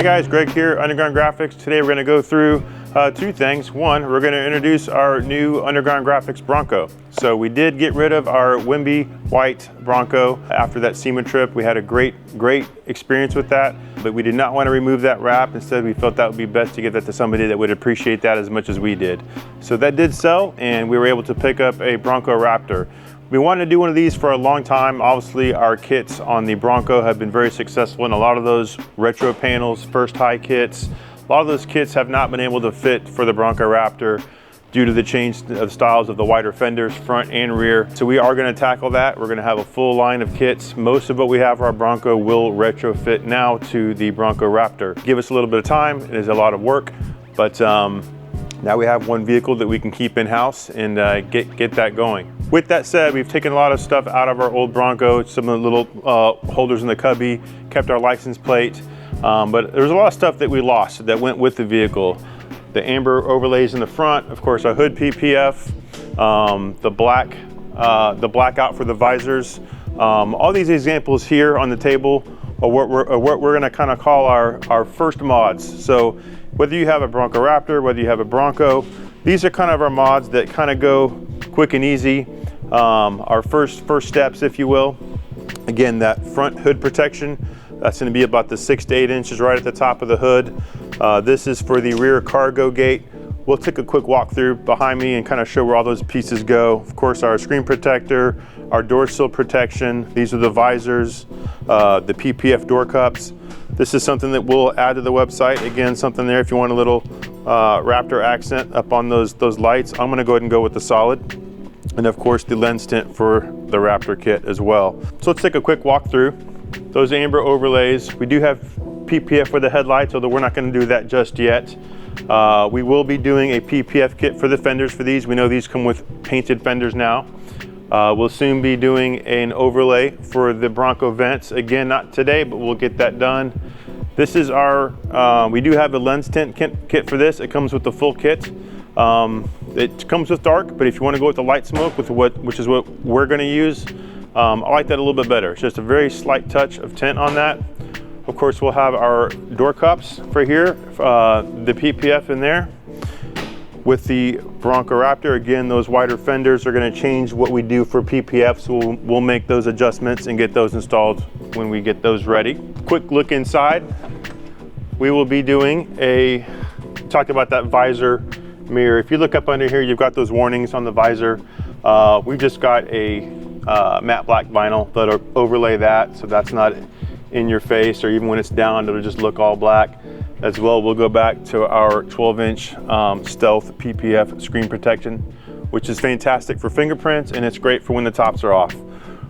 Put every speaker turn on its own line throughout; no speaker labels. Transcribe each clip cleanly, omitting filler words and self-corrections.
Hey guys, Greg here, Underground Graphics. Today we're going to go through two things. One, we're going to introduce our new Underground Graphics Bronco. So we did get rid of our Wimby white Bronco after that SEMA trip. We had a great experience with that, but we did not want to remove that wrap. Instead, we felt that would be best to give that to somebody that would appreciate that as much as we did. So that did sell, and we were able to pick up a Bronco Raptor. We wanted to do one of these for a long time. Obviously, our kits on the Bronco have been very successful, and a lot of those retro panels, first high kits, a lot of those kits have not been able to fit for the Bronco Raptor due to the change of styles of the wider fenders, front and rear. So we are going to tackle that. We're going to have a full line of kits. Most of what we have for our Bronco will retrofit now to the Bronco Raptor. Give us a little bit of time. It is a lot of work, but now we have one vehicle that we can keep in-house and get that going. With that said, we've taken a lot of stuff out of our old Bronco, some of the little holders in the cubby, kept our license plate, but there's a lot of stuff that we lost that went with the vehicle. The amber overlays in the front, of course, our hood PPF, the blackout for the visors. All these examples here on the table are what we're gonna kind of call our first mods. So whether you have a Bronco Raptor, whether you have a Bronco, these are kind of our mods that kind of go quick and easy. Our first steps, if you will. Again, that front hood protection, that's going to be about the 6 to 8 inches right at the top of the hood. This is for the rear cargo gate. We'll take a quick walk through behind me and kind of show where all those pieces go. Of course, our screen protector, our door sill protection. These are the visors, the PPF door cups. This is something that we'll add to the website. Again, something there if you want a little Raptor accent up on those lights. I'm going to go ahead and go with the solid. And of course the lens tint for the Raptor kit as well. So let's take a quick walk through. Those amber overlays, we do have PPF for the headlights, although we're not going to do that just yet. We will be doing a PPF kit for the fenders for these. We know these come with painted fenders now. We'll soon be doing an overlay for the Bronco vents. Again, not today, but we'll get that done. This is our, we do have a lens tint kit for this. It comes with the full kit. It comes with dark, but if you want to go with the light smoke, which is what we're going to use, I like that a little bit better. It's just a very slight touch of tint on that. Of course, we'll have our door cups for here, the PPF in there. With the Bronco Raptor, again, those wider fenders are going to change what we do for PPF, so we'll make those adjustments and get those installed when we get those ready. Quick look inside. We will be doing talked about that visor mirror. If you look up under here, you've got those warnings on the visor. We've just got a matte black vinyl that'll overlay that, so that's not in your face, or even when it's down, it'll just look all black. As well, we'll go back to our 12-inch stealth PPF screen protection, which is fantastic for fingerprints, and it's great for when the tops are off.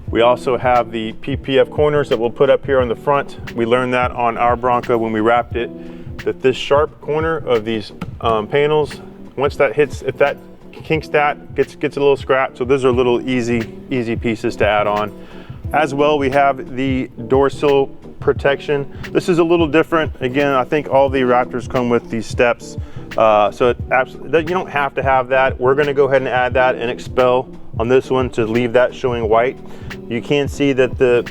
We also have the PPF corners that we'll put up here on the front. We learned that on our Bronco when we wrapped it, that this sharp corner of these panels, once that hits, if that kinks that, gets a little scratch. So those are little easy pieces to add on. As well, we have the door sill protection. This is a little different. Again, I think all the Raptors come with these steps. So you don't have to have that. We're gonna go ahead and add that and expel on this one to leave that showing white. You can see that the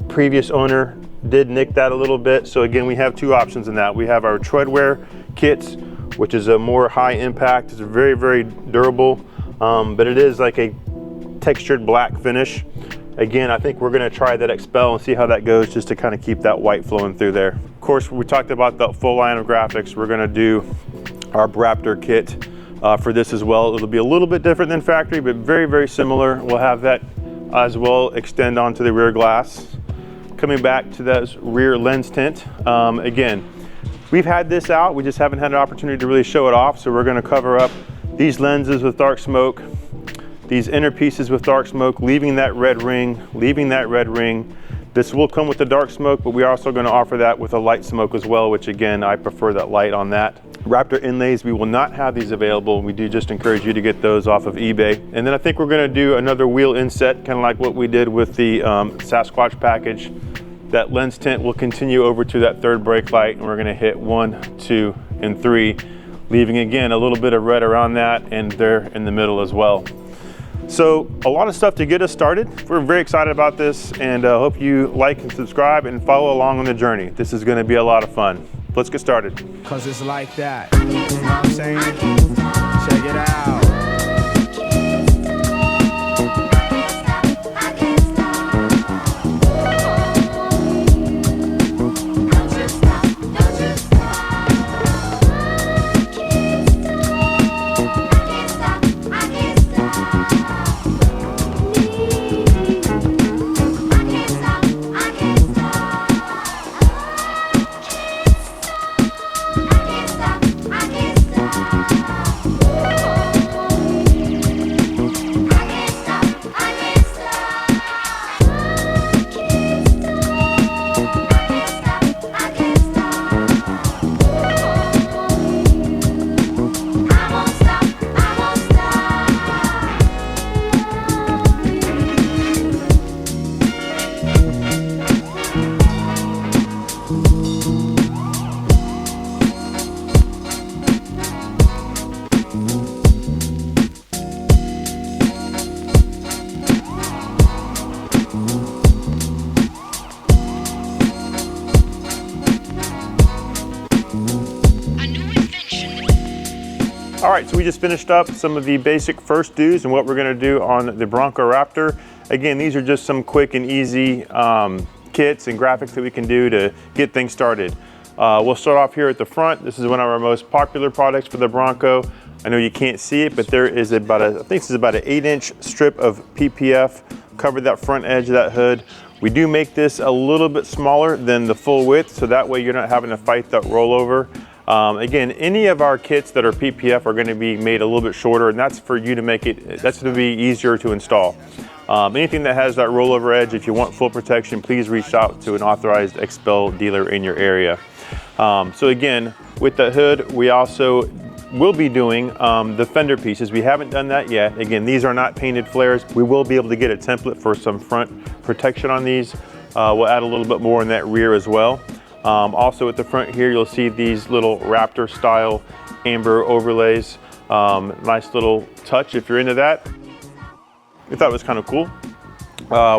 previous owner did nick that a little bit. So again, we have two options in that. We have our treadwear kits, which is a more high impact. It's very durable, but it is like a textured black finish. Again, I think we're gonna try that expel and see how that goes, just to kind of keep that white flowing through there. Of course, we talked about the full line of graphics. We're gonna do our Raptor kit for this as well. It'll be a little bit different than factory, but very similar. We'll have that as well extend onto the rear glass. Coming back to those rear lens tint, again, we've had this out, we just haven't had an opportunity to really show it off, so we're going to cover up these lenses with dark smoke, these inner pieces with dark smoke, leaving that red ring. This will come with the dark smoke, but we're also going to offer that with a light smoke as well, which again, I prefer that light on that. Raptor inlays, we will not have these available. We do just encourage you to get those off of eBay. And then I think we're going to do another wheel inset, kind of like what we did with the Sasquatch package. That lens tint will continue over to that third brake light, and we're going to hit 1, 2, and 3, leaving again a little bit of red around that and there in the middle as well. So a lot of stuff to get us started. We're very excited about this, and hope you like and subscribe and follow along on the journey. This is going to be a lot of fun. Let's get started.
Cause it's like that. You know what I'm saying? Check it out.
All right, so we just finished up some of the basic first do's and what we're gonna do on the Bronco Raptor. Again, these are just some quick and easy kits and graphics that we can do to get things started. We'll start off here at the front. This is one of our most popular products for the Bronco. I know you can't see it, but there is about I think this is about an 8-inch strip of PPF, covered that front edge of that hood. We do make this a little bit smaller than the full width, so that way you're not having to fight that rollover. Again, any of our kits that are PPF are going to be made a little bit shorter, and that's for you to make it, that's going to be easier to install. Anything that has that rollover edge, if you want full protection, please reach out to an authorized XPEL dealer in your area. So again, with the hood, we also will be doing the fender pieces. We haven't done that yet. Again, these are not painted flares. We will be able to get a template for some front protection on these. We'll add a little bit more in that rear as well. Also at the front here, you'll see these little Raptor style amber overlays. Nice little touch if you're into that. We thought it was kind of cool.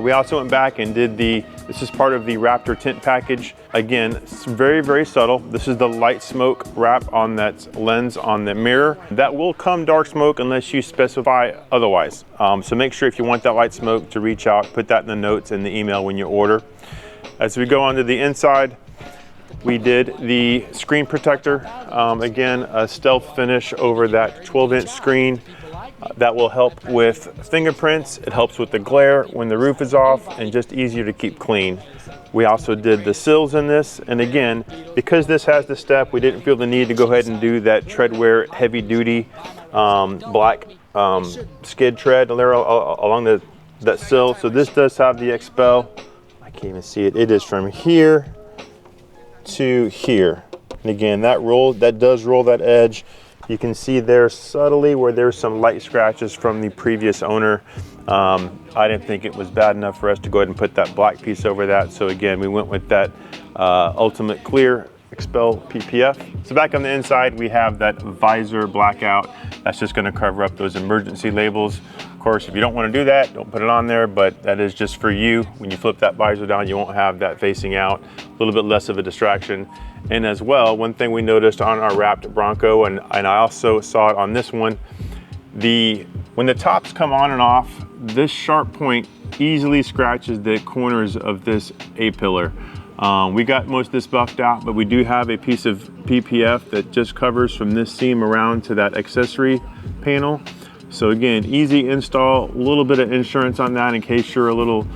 We also went back and did this is part of the Raptor tint package. Again, it's very, very subtle. This is the light smoke wrap on that lens on the mirror. That will come dark smoke unless you specify otherwise. So make sure if you want that light smoke to reach out, put that in the notes in the email when you order. As we go on to the inside, we did the screen protector. Again, a stealth finish over that 12-inch screen. That will help with fingerprints. It helps with the glare when the roof is off and just easier to keep clean. We also did the sills in this. And again, because this has the step, we didn't feel the need to go ahead and do that treadwear heavy duty black skid tread there along that sill. So this does have the XPEL. I can't even see it. It is from here to here. And again, that does roll that edge. You can see there subtly where there's some light scratches from the previous owner. I didn't think it was bad enough for us to go ahead and put that black piece over that. So again, we went with that ultimate clear XPEL PPF. So back on the inside, we have that visor blackout. That's just gonna cover up those emergency labels. Of course, if you don't wanna do that, don't put it on there, but that is just for you. When you flip that visor down, you won't have that facing out, a little bit less of a distraction. And as well, one thing we noticed on our wrapped Bronco, and I also saw it on this one, when the tops come on and off, this sharp point easily scratches the corners of this A-pillar. We got most of this buffed out, but we do have a piece of PPF that just covers from this seam around to that accessory panel. So again, easy install, a little bit of insurance on that in case you're a little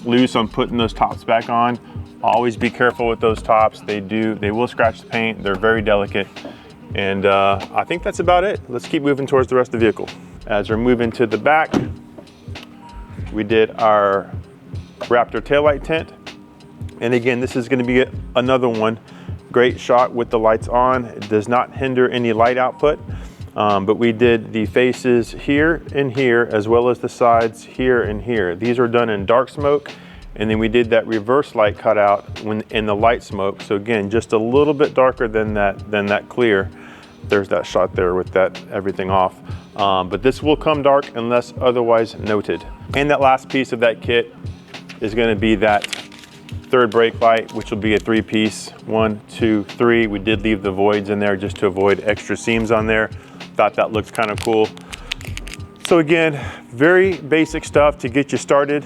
loose on putting those tops back on. Always be careful with those tops. They will scratch the paint. They're very delicate. And I think that's about it. Let's keep moving towards the rest of the vehicle. As we're moving to the back, we did our Raptor taillight tint. And again, this is gonna be another one. Great shot with the lights on. It does not hinder any light output. But we did the faces here and here, as well as the sides here and here. These are done in dark smoke. And then we did that reverse light cutout in the light smoke. So again, just a little bit darker than that clear. There's that shot there with that everything off. But this will come dark unless otherwise noted. And that last piece of that kit is gonna be that third brake light, which will be a 3-piece, 1, 2, 3. We did leave the voids in there just to avoid extra seams on there. Thought that looks kind of cool. So again, very basic stuff to get you started.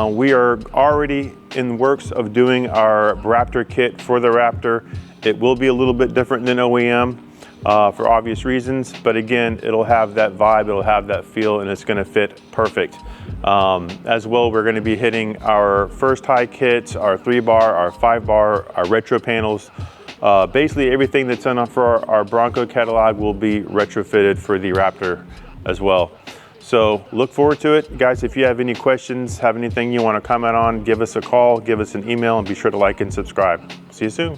We are already in the works of doing our Raptor kit for the Raptor. It will be a little bit different than OEM for obvious reasons, but again, it'll have that vibe, it'll have that feel, and it's gonna fit perfect. As well, we're gonna be hitting our first high kits, our 3-bar, our 5-bar, our retro panels. Basically everything that's on for our Bronco catalog will be retrofitted for the Raptor as well. So look forward to it. Guys, if you have any questions, have anything you want to comment on, give us a call, give us an email, and be sure to like and subscribe. See you soon.